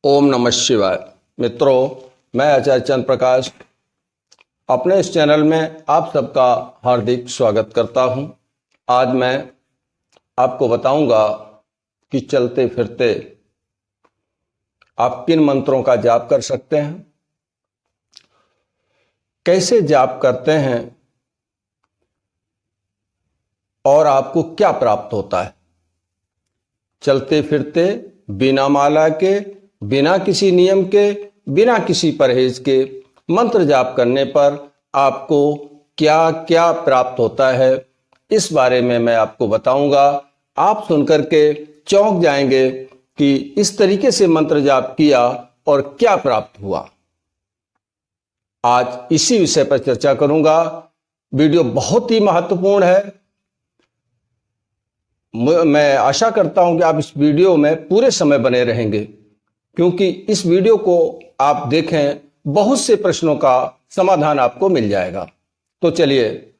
ओम नमः शिवाय। मित्रों, मैं आचार्य चंद्र प्रकाश अपने इस चैनल में आप सबका हार्दिक स्वागत करता हूं। आज मैं आपको बताऊंगा कि चलते फिरते आप किन मंत्रों का जाप कर सकते हैं, कैसे जाप करते हैं और आपको क्या प्राप्त होता है। चलते फिरते बिना माला के, बिना किसी नियम के, बिना किसी परहेज के मंत्र जाप करने पर आपको क्या क्या प्राप्त होता है, इस बारे में मैं आपको बताऊंगा। आप सुनकर के चौंक जाएंगे कि इस तरीके से मंत्र जाप किया और क्या प्राप्त हुआ। आज इसी विषय पर चर्चा करूंगा। वीडियो बहुत ही महत्वपूर्ण है। मैं आशा करता हूं कि आप इस वीडियो में पूरे समय बने रहेंगे, क्योंकि इस वीडियो को आप देखें, बहुत से प्रश्नों का समाधान आपको मिल जाएगा। तो चलिए,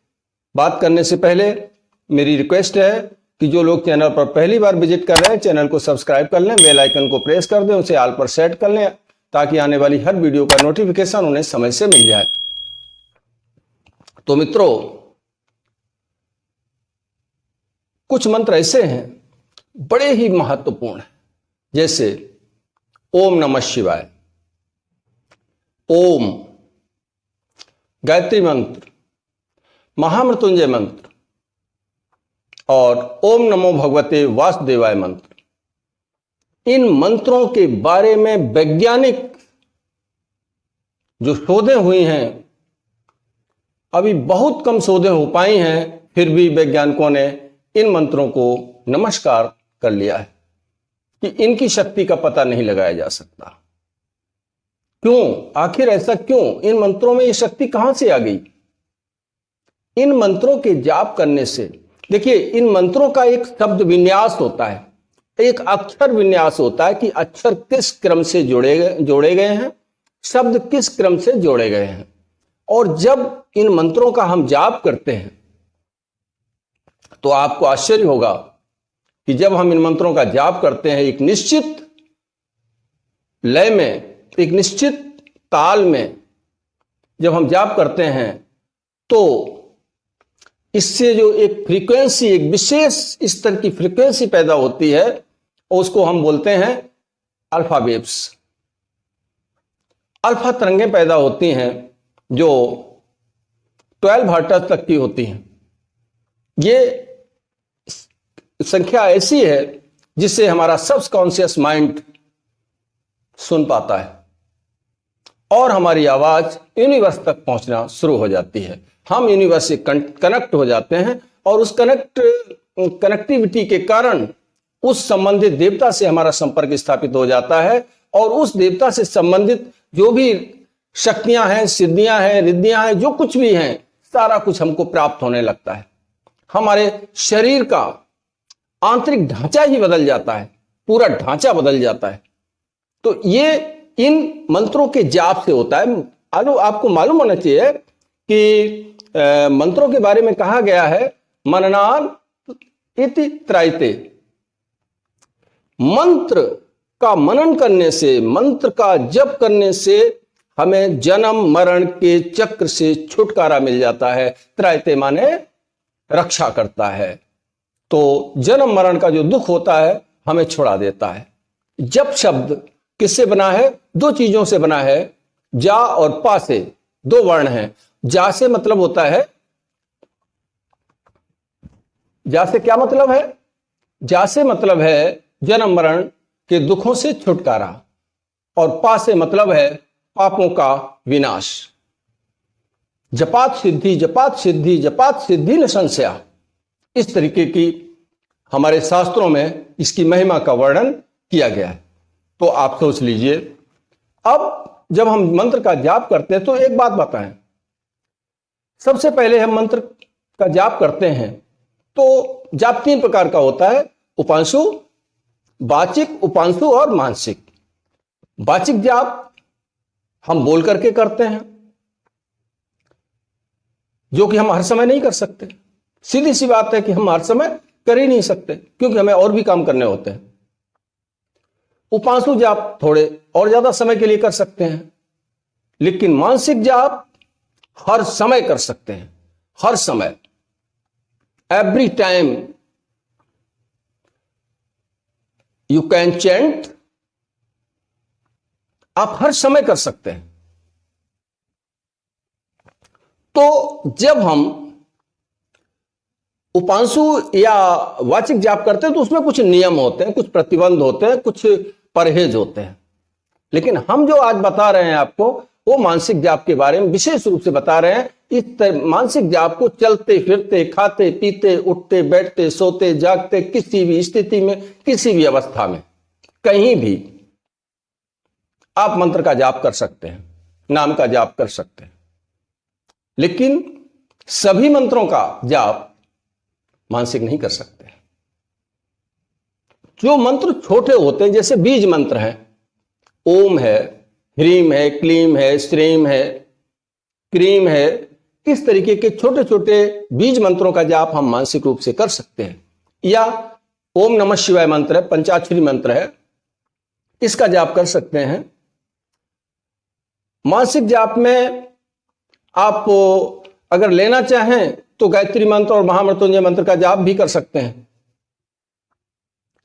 बात करने से पहले मेरी रिक्वेस्ट है कि जो लोग चैनल पर पहली बार विजिट कर रहे हैं, चैनल को सब्सक्राइब कर लें, बेल आइकन को प्रेस कर दें, उसे ऑल पर सेट कर लें, ताकि आने वाली हर वीडियो का नोटिफिकेशन उन्हें समय से मिल जाए। तो मित्रों, कुछ मंत्र ऐसे हैं बड़े ही महत्वपूर्ण हैं, जैसे ओम नमः शिवाय, ओम, गायत्री मंत्र, महामृत्युंजय मंत्र और ओम नमो भगवते वासुदेवाय मंत्र। इन मंत्रों के बारे में वैज्ञानिक जो शोधें हुई हैं, अभी बहुत कम शोधें हो पाई हैं, फिर भी वैज्ञानिकों ने इन मंत्रों को नमस्कार कर लिया है कि इनकी शक्ति का पता नहीं लगाया जा सकता। क्यों? आखिर ऐसा क्यों? इन मंत्रों में ये शक्ति कहां से आ गई? इन मंत्रों के जाप करने से, देखिए, इन मंत्रों का एक शब्द विन्यास होता है, एक अक्षर विन्यास होता है कि अक्षर किस क्रम से जोड़े गए हैं, शब्द किस क्रम से जोड़े गए हैं। और जब इन मंत्रों का हम जाप करते हैं तो आपको आश्चर्य होगा कि जब हम इन मंत्रों का जाप करते हैं, एक निश्चित लय में, एक निश्चित ताल में जब हम जाप करते हैं, तो इससे जो एक फ्रीक्वेंसी, एक विशेष स्तर की फ्रीक्वेंसी पैदा होती है, और उसको हम बोलते हैं अल्फा वेव्स। अल्फा तरंगें पैदा होती हैं जो 12 हर्ट्ज तक की होती हैं। ये संख्या ऐसी है जिससे हमारा सबकॉन्शियस माइंड सुन पाता है और हमारी आवाज यूनिवर्स तक पहुंचना शुरू हो जाती है। हम यूनिवर्स से कनेक्ट हो जाते हैं और उस कनेक्टिविटी के कारण उस संबंधित देवता से हमारा संपर्क स्थापित हो जाता है, और उस देवता से संबंधित जो भी शक्तियां हैं, सिद्धियां हैं, रिद्धियां हैं, जो कुछ भी हैं, सारा कुछ हमको प्राप्त होने लगता है। हमारे शरीर का आंतरिक ढांचा ही बदल जाता है, पूरा ढांचा बदल जाता है। तो ये इन मंत्रों के जाप से होता है। आपको मालूम होना चाहिए कि मंत्रों के बारे में कहा गया है, मननान इति त्रायते। मंत्र का मनन करने से, मंत्र का जप करने से हमें जन्म मरण के चक्र से छुटकारा मिल जाता है। त्रायते माने रक्षा करता है। तो जन्म मरण का जो दुख होता है, हमें छुड़ा देता है। जप शब्द किससे बना है? दो चीजों से बना है, जा और पा से, दो वर्ण हैं। जा से मतलब होता है, जा से क्या मतलब है? जा से मतलब है जन्म मरण के दुखों से छुटकारा, और पा से मतलब है पापों का विनाश। जपात सिद्धि, जपात सिद्धि, जपात सिद्धि न संशया। इस तरीके की हमारे शास्त्रों में इसकी महिमा का वर्णन किया गया है। तो आप सोच लीजिए, अब जब हम मंत्र का जाप करते हैं तो एक बात बताएं। सबसे पहले हम मंत्र का जाप करते हैं तो जाप 3 प्रकार का होता है: उपांशु, वाचिक, उपांशु और मानसिक। वाचिक जाप हम बोल करके करते हैं, जो कि हम हर समय नहीं कर सकते। सीधी सी बात है कि हम हर समय कर ही नहीं सकते, क्योंकि हमें और भी काम करने होते हैं। उपांशु जाप थोड़े और ज्यादा समय के लिए कर सकते हैं, लेकिन मानसिक जाप हर समय कर सकते हैं, हर समय, every time you can chant, आप हर समय कर सकते हैं। तो जब हम उपांशु या वाचिक जाप करते हैं तो उसमें कुछ नियम होते हैं, कुछ प्रतिबंध होते हैं, कुछ परहेज होते हैं। लेकिन हम जो आज बता रहे हैं आपको, वो मानसिक जाप के बारे में विशेष रूप से बता रहे हैं। इस मानसिक जाप को चलते फिरते, खाते पीते, उठते बैठते, सोते जागते, किसी भी स्थिति में, किसी भी अवस्था में, कहीं भी आप मंत्र का जाप कर सकते हैं, नाम का जाप कर सकते हैं। लेकिन सभी मंत्रों का जाप मानसिक नहीं कर सकते। जो मंत्र छोटे होते हैं, जैसे बीज मंत्र हैं, ओम है, ह्रीम है, क्लीम है, श्रीम है, क्रीम है, इस तरीके के छोटे छोटे बीज मंत्रों का जाप हम मानसिक रूप से कर सकते हैं। या ओम नमः शिवाय मंत्र है, पंचाक्षरी मंत्र है, इसका जाप कर सकते हैं। मानसिक जाप में आप अगर लेना चाहें तो गायत्री मंत्र और महामृत्युंजय मंत्र का जाप भी कर सकते हैं।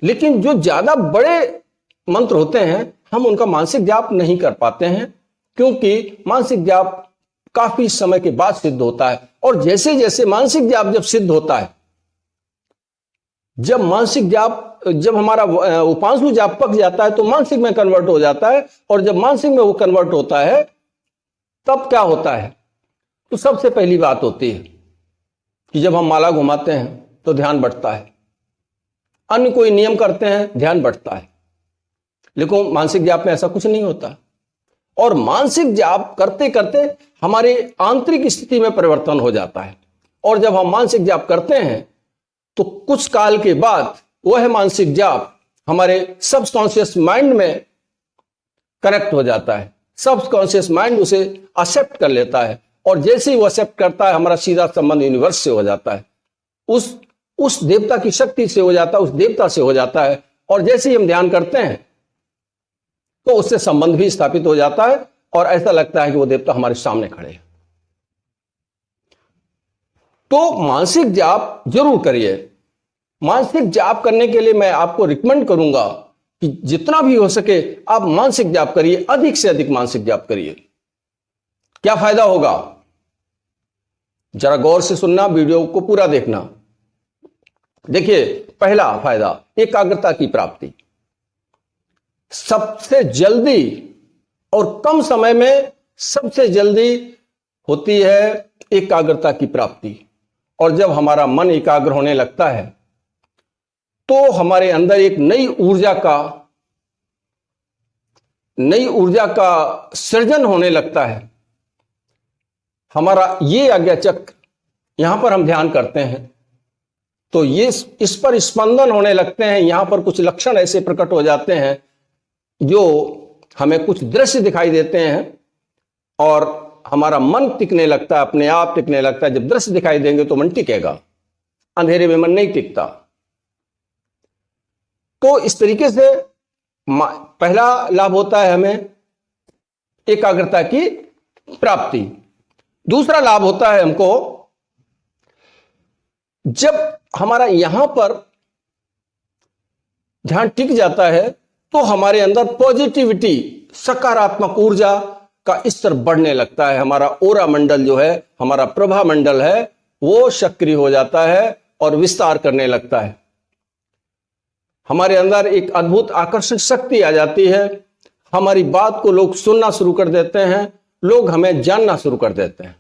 लेकिन जो ज्यादा बड़े मंत्र होते हैं, हम उनका मानसिक जाप नहीं कर पाते हैं, क्योंकि मानसिक जाप काफी समय के बाद सिद्ध होता है। और जैसे जैसे मानसिक जाप जब सिद्ध होता है, जब हमारा उपांशु जाप पक जाता है तो मानसिक में कन्वर्ट हो जाता है। और जब मानसिक में वो कन्वर्ट होता है, तब क्या होता है? तो सबसे पहली बात होती है कि जब हम माला घुमाते हैं तो ध्यान बढ़ता है, अन्य कोई नियम करते हैं ध्यान बढ़ता है। लेकिन मानसिक जाप में ऐसा कुछ नहीं होता। और मानसिक जाप करते करते हमारे आंतरिक स्थिति में परिवर्तन हो जाता है। और जब हम मानसिक जाप करते हैं तो कुछ काल के बाद वह मानसिक जाप हमारे सबकॉन्शियस माइंड में कनेक्ट हो जाता है। सबकॉन्शियस माइंड उसे एक्सेप्ट कर लेता है, और जैसे ही वो एक्सेप्ट करता है, हमारा सीधा संबंध यूनिवर्स से हो जाता है, उस देवता की शक्ति से हो जाता है, उस देवता से हो जाता है। और जैसे ही हम ध्यान करते हैं तो उससे संबंध भी स्थापित हो जाता है, और ऐसा लगता है कि वो देवता हमारे सामने खड़े हैं। तो मानसिक जाप जरूर करिए। मानसिक जाप करने के लिए मैं आपको रिकमेंड करूंगा कि जितना भी हो सके आप मानसिक जाप करिए, अधिक से अधिक मानसिक जाप करिए। क्या फायदा होगा? जरा गौर से सुनना, वीडियो को पूरा देखना। देखिए, पहला फायदा एकाग्रता की प्राप्ति। सबसे जल्दी और कम समय में सबसे जल्दी होती है एकाग्रता की प्राप्ति। और जब हमारा मन एकाग्र होने लगता है तो हमारे अंदर एक नई ऊर्जा का सृजन होने लगता है। हमारा ये आज्ञा चक्र, यहां पर हम ध्यान करते हैं तो ये इस पर स्पंदन होने लगते हैं। यहां पर कुछ लक्षण ऐसे प्रकट हो जाते हैं जो हमें कुछ दृश्य दिखाई देते हैं, और हमारा मन टिकने लगता है, अपने आप टिकने लगता है। जब दृश्य दिखाई देंगे तो मन टिकेगा, अंधेरे में मन नहीं टिकता। तो इस तरीके से पहला लाभ होता है हमें एकाग्रता की प्राप्ति। दूसरा लाभ होता है हमको, जब हमारा यहां पर ध्यान टिक जाता है तो हमारे अंदर पॉजिटिविटी, सकारात्मक ऊर्जा का स्तर बढ़ने लगता है। हमारा ओरा मंडल जो है, हमारा प्रभा मंडल है, वो सक्रिय हो जाता है और विस्तार करने लगता है। हमारे अंदर एक अद्भुत आकर्षण शक्ति आ जाती है। हमारी बात को लोग सुनना शुरू कर देते हैं, लोग हमें जानना शुरू कर देते हैं,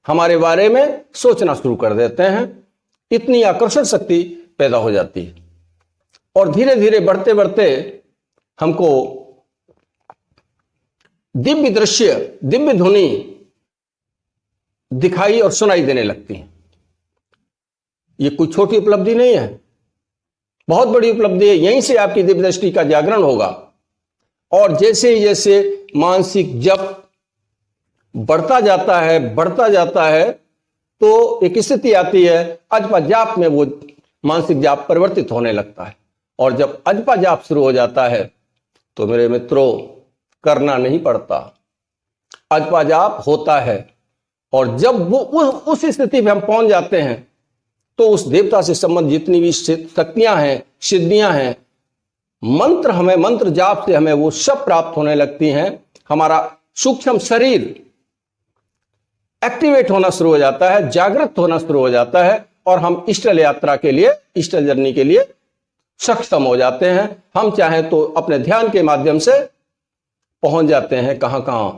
हमारे बारे में सोचना शुरू कर देते हैं। इतनी आकर्षण शक्ति पैदा हो जाती है। और धीरे धीरे बढ़ते बढ़ते हमको दिव्य दृश्य, दिव्य ध्वनि दिखाई और सुनाई देने लगती है। ये कोई छोटी उपलब्धि नहीं है, बहुत बड़ी उपलब्धि है। यहीं से आपकी दिव्य दृष्टि का जागरण होगा। और जैसे जैसे मानसिक जप बढ़ता जाता है तो एक स्थिति आती है, अजपा जाप में वो मानसिक जाप परिवर्तित होने लगता है। और जब अजपा जाप शुरू हो जाता है तो मेरे मित्रों, करना नहीं पड़ता, अजपा जाप होता है। और जब वो उस स्थिति में हम पहुंच जाते हैं तो उस देवता से संबंध जितनी भी शक्तियां हैं, सिद्धियां हैं, मंत्र जाप से हमें वो सब प्राप्त होने लगती हैं। हमारा सूक्ष्म शरीर एक्टिवेट होना शुरू हो जाता है, जागृत होना शुरू हो जाता है, और हम इष्टल यात्रा के लिए, इष्टल जर्नी के लिए सक्षम हो जाते हैं। हम चाहें तो अपने ध्यान के माध्यम से पहुंच जाते हैं कहां कहां,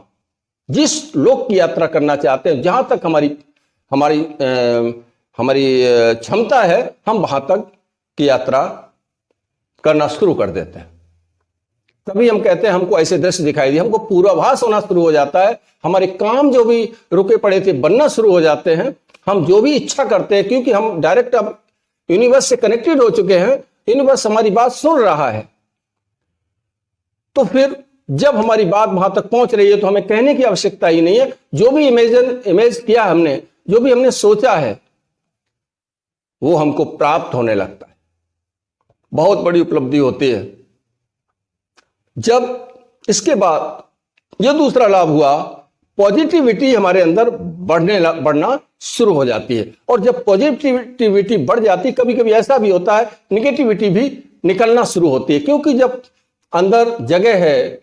जिस लोक की यात्रा करना चाहते हैं, जहां तक हमारी क्षमता है, हम वहां तक की यात्रा करना शुरू कर देते हैं। तभी हम कहते हैं हमको ऐसे दृश्य दिखाई दिए, हमको पूर्वाभास होना शुरू हो जाता है, हमारे काम जो भी रुके पड़े थे बनना शुरू हो जाते हैं, हम जो भी इच्छा करते हैं, क्योंकि हम डायरेक्ट अब यूनिवर्स से कनेक्टेड हो चुके हैं, यूनिवर्स हमारी बात सुन रहा है। तो फिर जब हमारी बात वहां तक पहुंच रही है तो हमें कहने की आवश्यकता ही नहीं है। जो भी इमेज किया हमने, जो भी हमने सोचा है, वो हमको प्राप्त होने लगता है। बहुत बड़ी उपलब्धि होती है। जब इसके बाद यह दूसरा लाभ हुआ, पॉजिटिविटी हमारे अंदर बढ़ना शुरू हो जाती है। और जब पॉजिटिविटी बढ़ जाती है, कभी कभी ऐसा भी होता है निगेटिविटी भी निकलना शुरू होती है, क्योंकि जब अंदर जगह है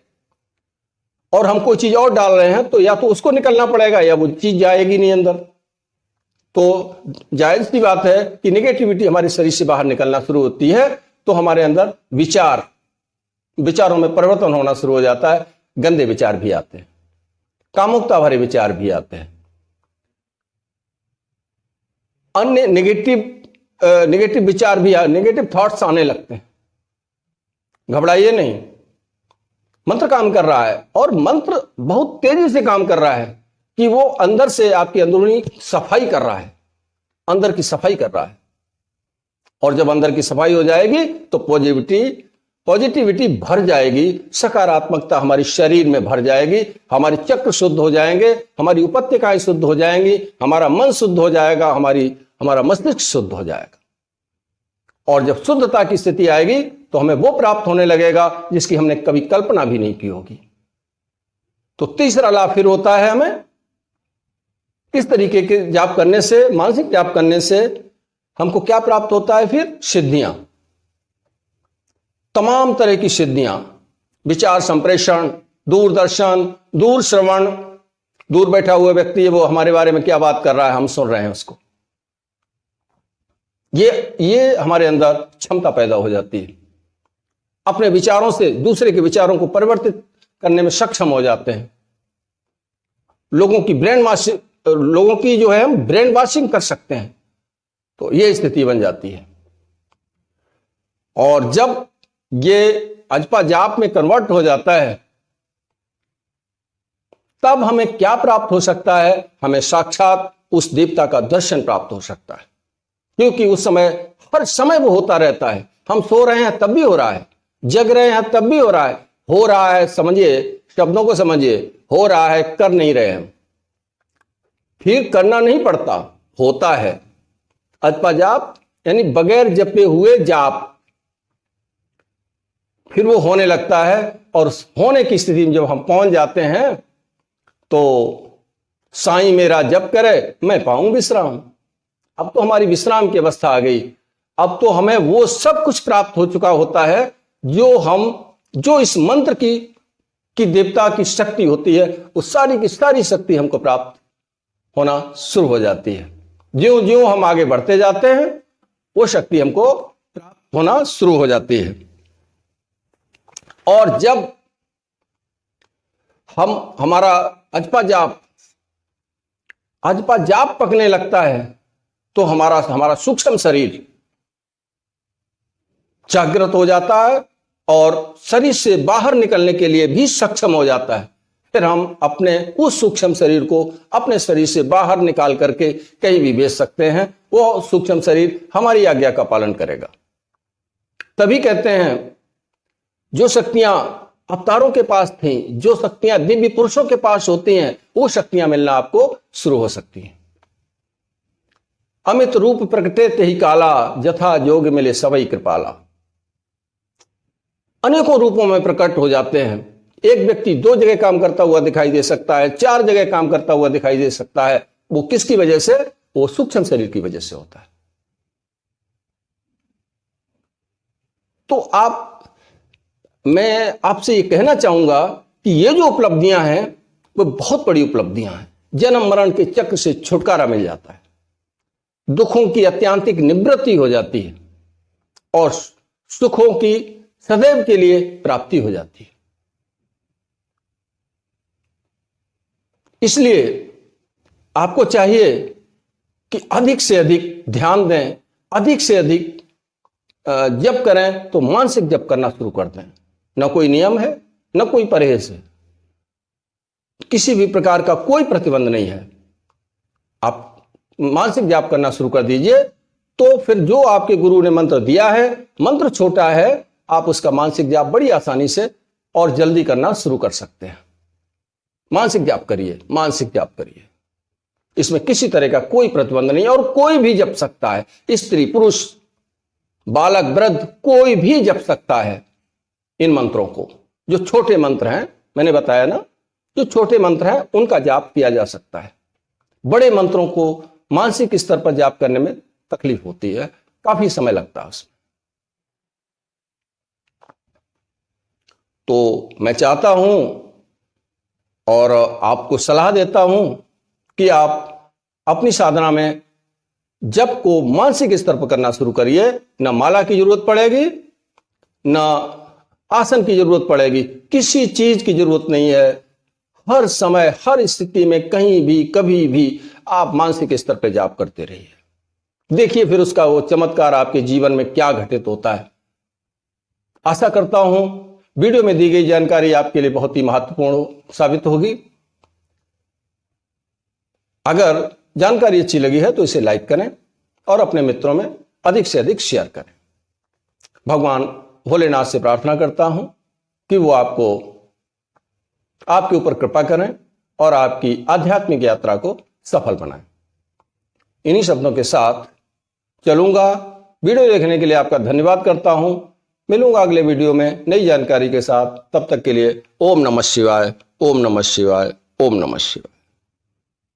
और हम कोई चीज और डाल रहे हैं तो या तो उसको निकलना पड़ेगा या वो चीज जाएगी नहीं अंदर। तो जायज सी बात है कि निगेटिविटी हमारे शरीर से बाहर निकलना शुरू होती है, तो हमारे अंदर विचारों में परिवर्तन होना शुरू हो जाता है। गंदे विचार भी आते हैं, कामुकता भरे विचार भी आते हैं, अन्य नेगेटिव विचार भी, नेगेटिव थॉट्स आने लगते हैं। घबराइए नहीं, मंत्र काम कर रहा है, और मंत्र बहुत तेजी से काम कर रहा है कि वो अंदर से आपकी अंदरूनी सफाई कर रहा है, अंदर की सफाई कर रहा है। और जब अंदर की सफाई हो जाएगी तो पॉजिटिविटी भर जाएगी, सकारात्मकता हमारी शरीर में भर जाएगी, हमारे चक्र शुद्ध हो जाएंगे, हमारी उपत्यकाएं शुद्ध हो जाएंगी, हमारा मन शुद्ध हो जाएगा, हमारा मस्तिष्क शुद्ध हो जाएगा। और जब शुद्धता की स्थिति आएगी तो हमें वो प्राप्त होने लगेगा जिसकी हमने कभी कल्पना भी नहीं की होगी। तो तीसरा लाभ फिर होता है हमें इस तरीके के जाप करने से, मानसिक जाप करने से हमको क्या प्राप्त होता है? फिर सिद्धियां, तमाम तरह की सिद्धियां, विचार संप्रेषण, दूरदर्शन, दूर श्रवण, दूर बैठा हुआ व्यक्ति है, वो हमारे बारे में क्या बात कर रहा है, हम सुन रहे हैं उसको। ये हमारे अंदर क्षमता पैदा हो जाती है। अपने विचारों से दूसरे के विचारों को परिवर्तित करने में सक्षम हो जाते हैं। लोगों की जो है हम ब्रेन वॉशिंग कर सकते हैं। तो ये स्थिति बन जाती है। और जब ये अजपा जाप में कन्वर्ट हो जाता है, तब हमें क्या प्राप्त हो सकता है? हमें साक्षात उस देवता का दर्शन प्राप्त हो सकता है, क्योंकि उस समय हर समय वो होता रहता है। हम सो रहे हैं तब भी हो रहा है, जग रहे हैं तब भी हो रहा है, समझिए, शब्दों को समझिए, हो रहा है, कर नहीं रहे हम। फिर करना नहीं पड़ता, होता है। अजपा जाप यानी बगैर जपे हुए जाप, फिर वो होने लगता है। और होने की स्थिति में जब हम पहुंच जाते हैं तो साईं मेरा जप करे मैं पाऊं विश्राम। अब तो हमारी विश्राम की अवस्था आ गई। अब तो हमें वो सब कुछ प्राप्त हो चुका होता है जो इस मंत्र की देवता की शक्ति होती है, उस सारी की सारी शक्ति हमको प्राप्त होना शुरू हो जाती है। ज्यों ज्यों हम आगे बढ़ते जाते हैं वो शक्ति हमको प्राप्त होना शुरू हो जाती है। और जब हमारा अजपा जाप पकने लगता है तो हमारा सूक्ष्म शरीर जागृत हो जाता है और शरीर से बाहर निकलने के लिए भी सक्षम हो जाता है। फिर हम अपने उस सूक्ष्म शरीर को अपने शरीर से बाहर निकाल करके कहीं भी भेज सकते हैं। वो सूक्ष्म शरीर हमारी आज्ञा का पालन करेगा। तभी कहते हैं जो शक्तियां अवतारों के पास थी, जो शक्तियां दिव्य पुरुषों के पास होती हैं, वो शक्तियां मिलना आपको शुरू हो सकती हैं। अमित रूप प्रकटे ते ही काला, जथा जोग मिले सवई कृपाला। अनेकों रूपों में प्रकट हो जाते हैं। एक व्यक्ति 2 जगह काम करता हुआ दिखाई दे सकता है, 4 जगह काम करता हुआ दिखाई दे सकता है। वो किसकी वजह से? वो सूक्ष्म शरीर की वजह से होता है। तो मैं आपसे ये कहना चाहूंगा कि ये जो उपलब्धियां हैं वो बहुत बड़ी उपलब्धियां हैं। जन्म मरण के चक्र से छुटकारा मिल जाता है, दुखों की अत्यांतिक निवृत्ति हो जाती है और सुखों की सदैव के लिए प्राप्ति हो जाती है। इसलिए आपको चाहिए कि अधिक से अधिक ध्यान दें, अधिक से अधिक जप करें, तो मानसिक जप करना शुरू कर दें। न कोई नियम है, न कोई परहेज है, किसी भी प्रकार का कोई प्रतिबंध नहीं है। आप मानसिक जाप करना शुरू कर दीजिए, तो फिर जो आपके गुरु ने मंत्र दिया है, मंत्र छोटा है, आप उसका मानसिक जाप बड़ी आसानी से और जल्दी करना शुरू कर सकते हैं। मानसिक जाप करिए, मानसिक जाप करिए। इसमें किसी तरह का कोई प्रतिबंध नहीं है और कोई भी जप सकता है। स्त्री पुरुष बालक वृद्ध कोई भी जप सकता है इन मंत्रों को। जो छोटे मंत्र हैं, मैंने बताया ना, जो छोटे मंत्र हैं उनका जाप किया जा सकता है। बड़े मंत्रों को मानसिक स्तर पर जाप करने में तकलीफ होती है, काफी समय लगता है उसमें। तो मैं चाहता हूं और आपको सलाह देता हूं कि आप अपनी साधना में जप को मानसिक स्तर पर करना शुरू करिए। न माला की जरूरत पड़ेगी, न आसन की जरूरत पड़ेगी, किसी चीज की जरूरत नहीं है। हर समय, हर स्थिति में, कहीं भी, कभी भी आप मानसिक स्तर पर जाप करते रहिए। देखिए फिर उसका वो चमत्कार आपके जीवन में क्या घटित होता है। आशा करता हूं वीडियो में दी गई जानकारी आपके लिए बहुत ही महत्वपूर्ण साबित होगी। अगर जानकारी अच्छी लगी है तो इसे लाइक करें और अपने मित्रों में अधिक से अधिक शेयर करें। भगवान भोलेनाथ से प्रार्थना करता हूं कि वो आपके ऊपर कृपा करें और आपकी आध्यात्मिक यात्रा को सफल बनाएं। इन्हीं शब्दों के साथ चलूंगा। वीडियो देखने के लिए आपका धन्यवाद करता हूं। मिलूंगा अगले वीडियो में नई जानकारी के साथ। तब तक के लिए ओम नमः शिवाय, ओम नमः शिवाय, ओम नमः शिवाय।